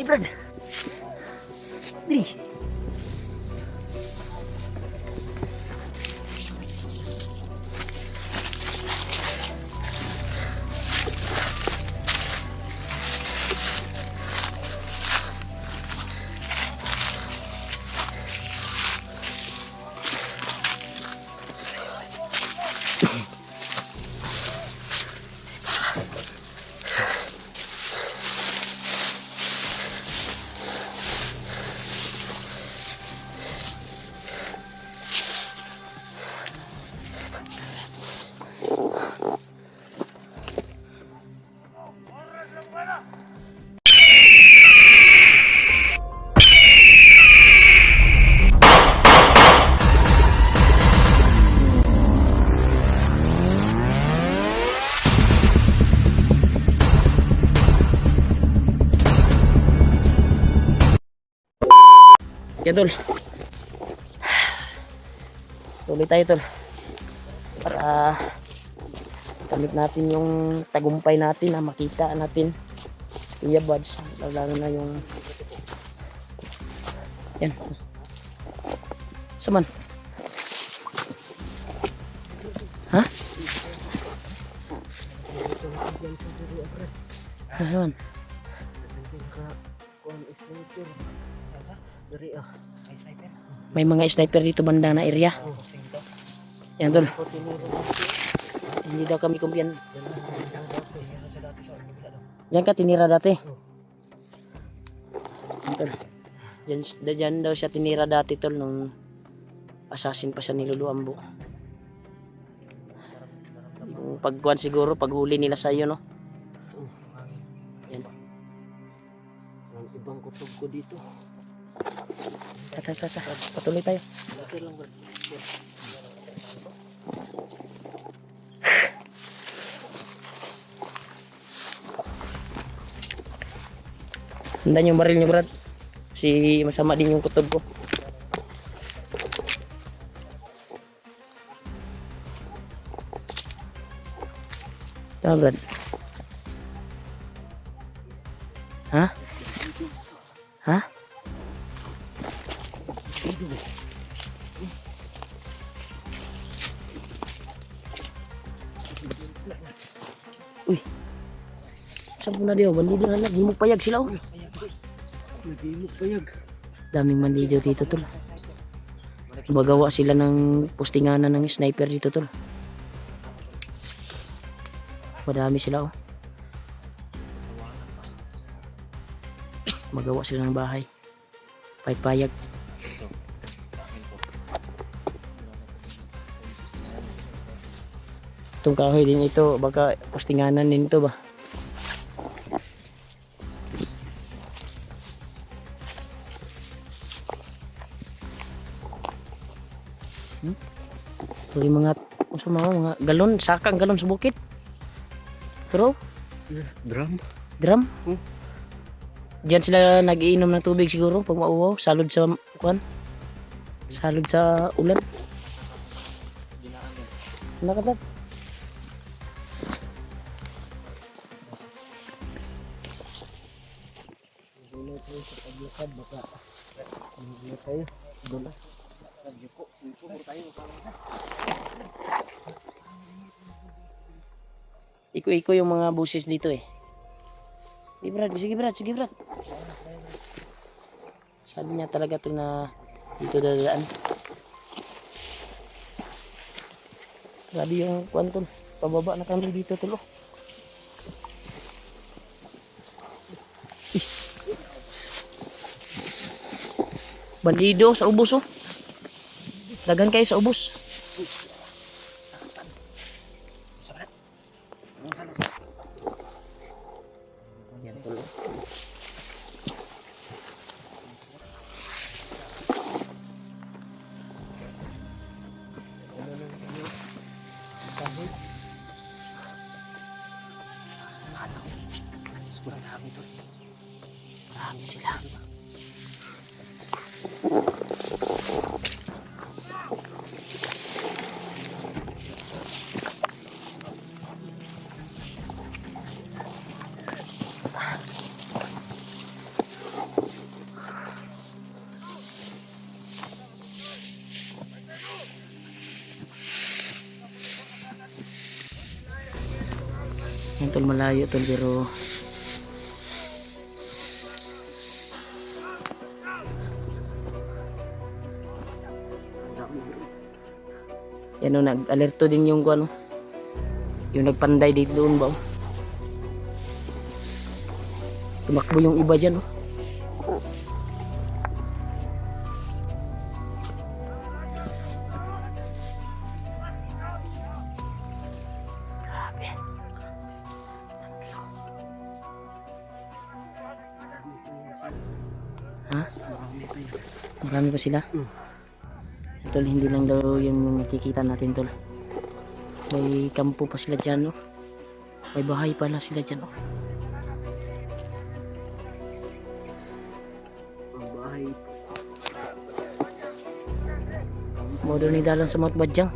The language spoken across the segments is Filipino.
Brad. Dili. Ya tol. Tuloy tayo tol. Para kamit natin yung tagumpay natin na makita natin si Kuya Buds. Lalo na yung yan. Saman. Ha? Ayun. May mga sniper dito bandang na area. Yan tol. Hindi daw kami kumpiyan. Diyan ka tinira dati. Tol. Diyan daw siya tinira dati tol nung assassin pa siya ni Lolo Ambo. Yung pagkuhan siguro, paghuli nila sa iyo no. Yan. Ang ibang kutob ko dito. Patuloy tayo. Handa yung baril niyo, Brad. Si masama din yung kutob ko. Tama, Brad. Ha? Ha? Uy. Saan na diyo? Bandido na lang. Himog payag sila oh. Himog payag. Daming bandido dito tol. Magawa sila ng postinganan ng sniper dito tol. Madami sila oh. Magawa sila ng bahay. Payag. Itong kahoy din ito, baka postinganan din ito ba? Ito yung mga galon, sakang galon sa bukit. Pero drum? Diyan sila nag-iinom ng tubig siguro pag mauwaw, salud sa kuan. Salud sa ulan. Nakatag. Baka hindi tayo doon iko yung mga buses dito eh. Sige Brad. Sabi niya talaga to na dito dadaan. Grabe yung kwanton. Pababa na kami dito tulo. Bandido sa ubos oh. Dagan kayo sa ubos. Yan tuloy. Marami sila. Ayun tol, malayo tol pero yan o, nag-alerto din yung ano, yung nagpanday dito doon ba, oh. Tumakbo yung iba dyan, oh. Grabe. Ha? Marami pa sila? Tol, hindi lang daw yung nakikita natin tol. May kampo pa sila dyan, oh. May bahay pala sila dyan, oh. Bahay. Modo ni dalan sa Mount Badyang.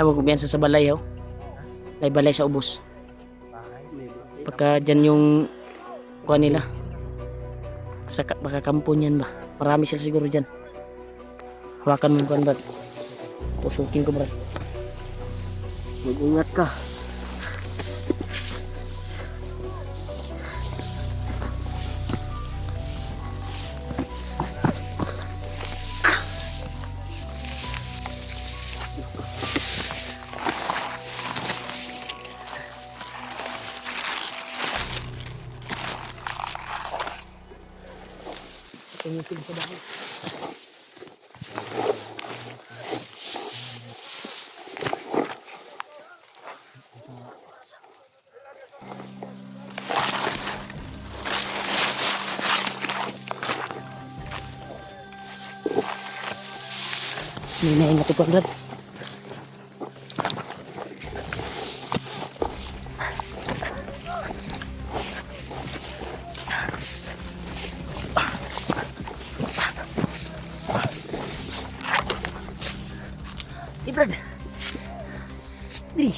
Ay, wag kumpiyansa sa balay, oh. May balay sa ubos. Bahay. May bahay. Pagka dyan yung kuha nila. Baka kampo niyan ba. Marami sila siguro dyan. Hawakan mo yung kuhan, Brad. Pusukin ko, Brad. Mag-ingat ka. Tingin sa bahay. Ninain na ito, Brad. Brad. Diri.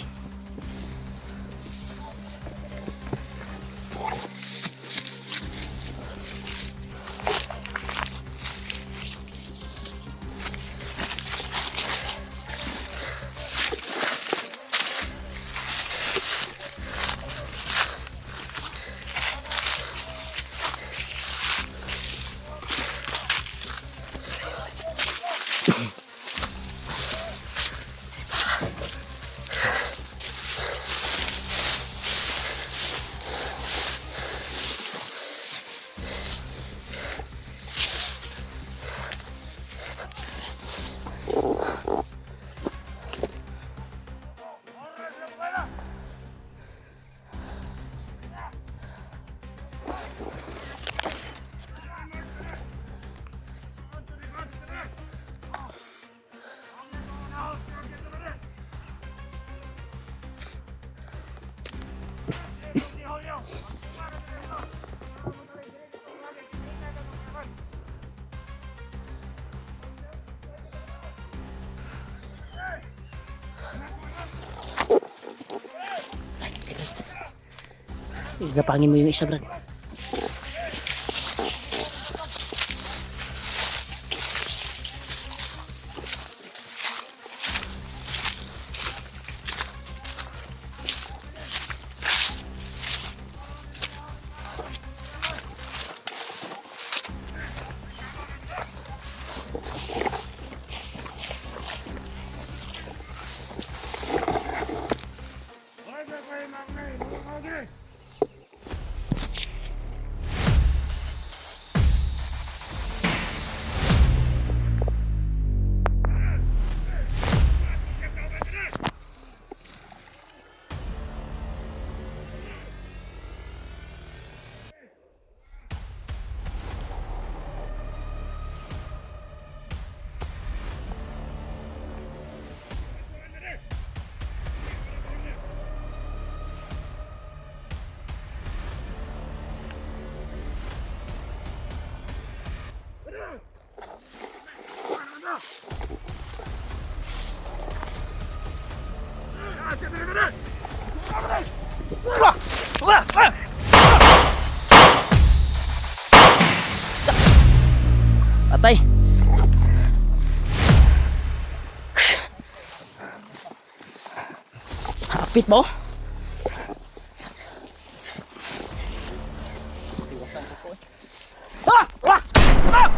Gapangin mo yung isa, Brad. tay. Hapit mo. Ah! Ah! Ah!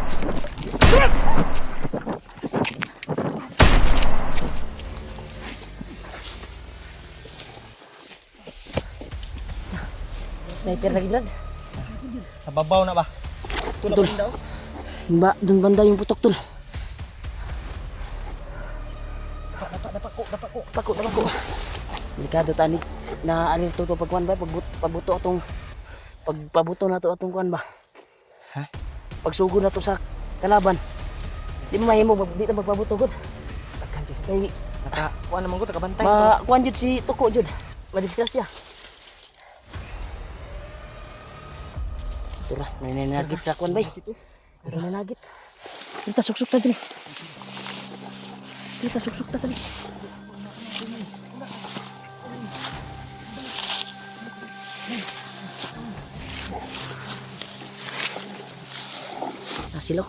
Sniper lagi Brad. Sa babaw na ba? Tol. Ba, dun banda yung putok tol. Dapako. Delikado tani na ani to pagkuan ba pagbuto atong pagpabuto na to atong kuan ba. Ha? Pagsugod na to sa kalaban. Di mo mahimo di na magpabuto gud. Takan kasi. Kay Kuha naman ko, takabantay. ma kuan jud si Tuko jud. Madisgrasya. Tura, nananagit sa kuan bay. Nananagit. Kita suksuk ta diri. Kita suksuk ta diri. Silo.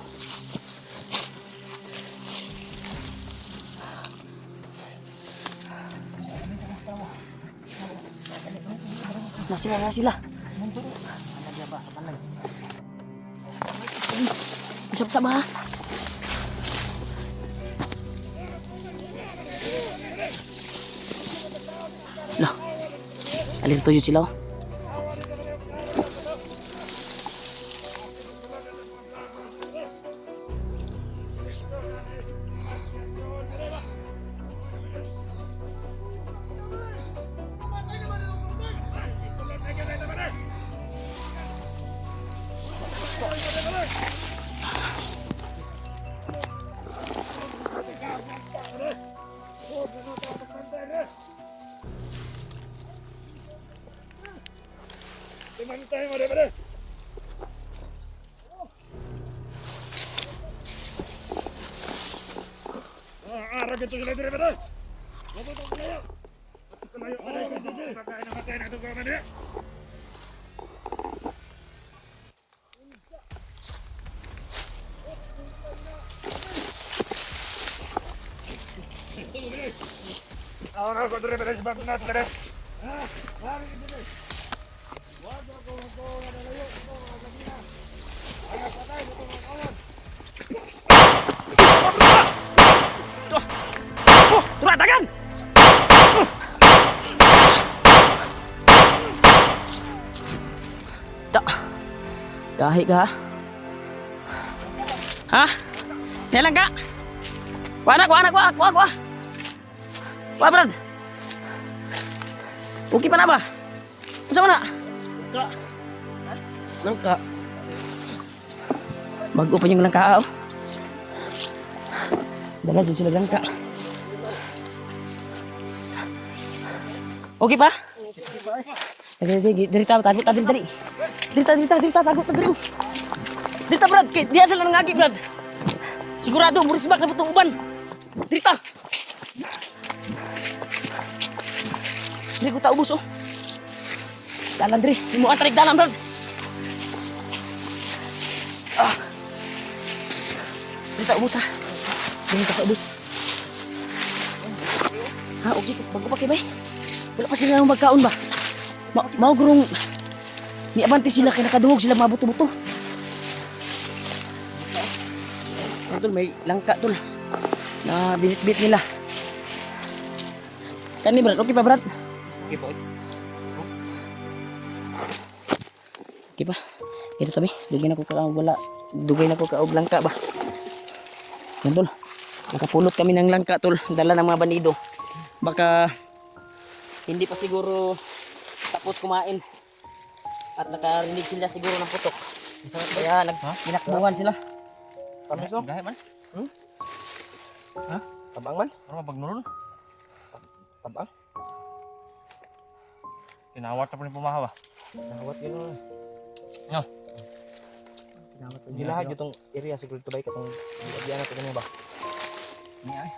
Na sila. Isap sama ha. Loh. Alin to yun sila oh. Turatakan! Gahi ka ha? Ha? Kailan ka? Kuha Brad. Okay pa na ba? Masa mana? Langka. Bago pa yung langka oh. Dala din sila langka. Okay pa? Dali tago dali. Dita Brad, dia sila nangagi Brad. Sigurado murisbak na butong uban. Dita. Diri ko ta ubos oh. Dalan diri, imo atrik dalan Brad. Dita ubos ha. Dili ka sa ubos. Ha, okay, bago pa kay bay. Wala pa sila ng magkaon ba? Mau gurong ni abante sila kay nakaduhog sila mabuto-buto. Tol, may langka tol. Na binit-bit nila. Kani Brad, okay pa Brad? Okay po. Okay pa. Ito tabi, dugay na ko kaog langka ba? Yan tol. Nakapulot kami ng langka tol, dala ng mga bandido. Baka hindi pa siguro tapos kumain. At nakarinig sila siguro ng putok. Kaya nagkinakbuhan sila. Tamis oh. Gahe man. Ha? Tabang man? Ano pag nurul? Tabang? Kinawat na po ni pumahawa. Nawat yun oh. Yo. Gilahat yung area siguro ito ba katong diyan na ito ba? Ni ay.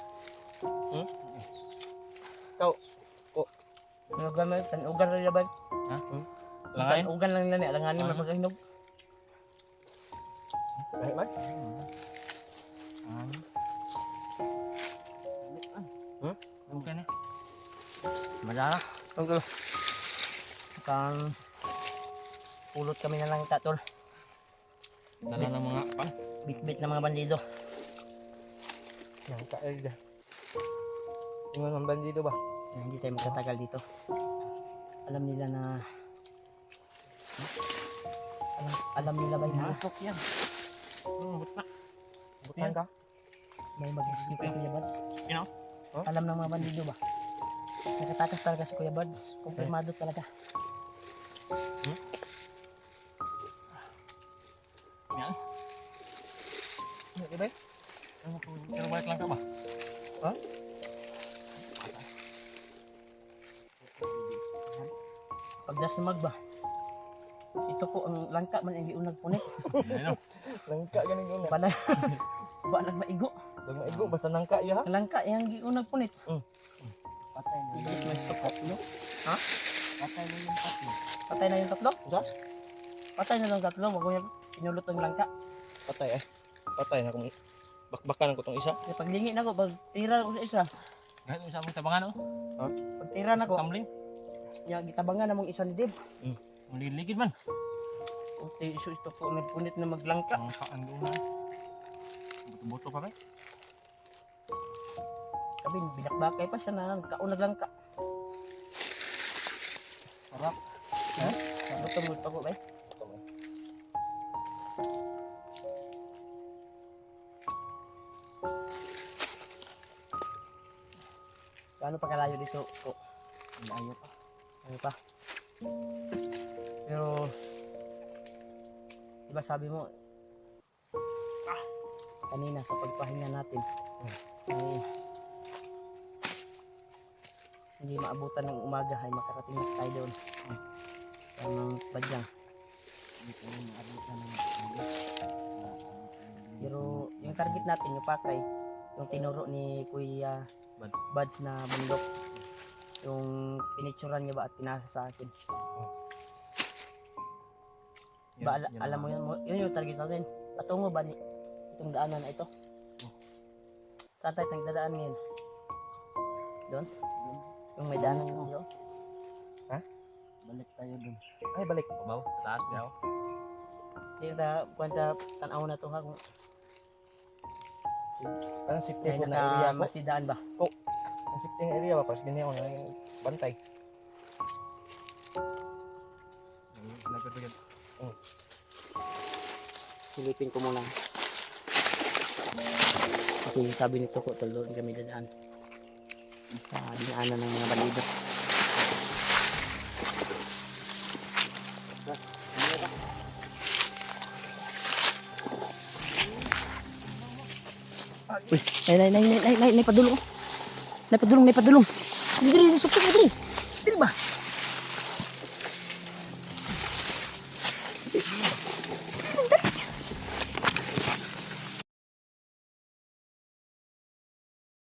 Ikaw, Ugan lang ba? Ha? Langayin. Ugan lang nila ni alanganin Ano? magkahinog. kahit man? Okay na. Madara. Tungkol. Kang pulot kami na lang tatol. Dala ng mga pan. Bit-bit na mga bandido. Yang ka ida. Ingon ang bandido ba? Hindi tayo magtatagal dito. Alam nila na alam nila ba yun? Matok yan. Buta. Butan ka? May mag-isip kay Kuya Buds. You know? Huh? Alam ng mga bandido ba? Nakatakas talaga si Kuya Buds. Kumpirmado talaga. Yan. Ano ba? Pero balik lang ka ba? Ha? Pagdasimag ba? Ito po ang langka man ang giunag punit. Yan. Langka ganing yun. Bala. Ba nagmaigo. Pag maigo basta nangka ya ha. Ang langka yang giunag punit. Patay na. Hindi man ito tatlo. Ha? Patay na yung tatlo. Patay na yung tatlo? Jas? Patay na lang tatlo. Wag mo yung pinulot ng langka. Patay eh. Patay na kung bakbakan ko tong isa. Kaya paglingi na ko, pag tira ko sa isa. Kahit mo sa among tabangan, Pag tira na ko, Tumbling. ya, gitabangan na mong isa ni Dib. Maligid man. Okay, iso ito po punit na maglangka. Ang kaan doon na. Buto pa ba? Kabin, binakbakay pa siya na kaunag langka. Sarap. Ha? Luto pa ko ba? Gaano pa kalayo dito ko? Layo pa. Ano pa? Pero, diba sabi mo, kanina sa pagpahinga natin, ay, hindi maabutan ng umaga ay makarating na tayo doon. Sa mga badyang. Pero yung target natin, yung pakay, yung tinuro ni Kuya Buds na bundok, yung pinicturan niya ba at pinasa sa akin. Ba, alam mo yun yung target natin. Patungo ba ni itong daanan na ito? Saan tayo nagdadaan ngayon? Doon? Yung may daanan doon? Ha? Balik tayo doon. Ay balik. Babaw, taas daw. Hindi na kwenta tanaw na to ha. Kung Parang safety may ko na area ko. nakamasdaan ba? Ang safety ng area ba? Parang ganyan ako na yung bantay. Silipin ko muna. Kasi sabi nito ko, tuloy kami dadaan. Sa dinaanan ng mga bandido. Uy, nay, padulong. Nay, padulong. Dili, dili, suksok, dili.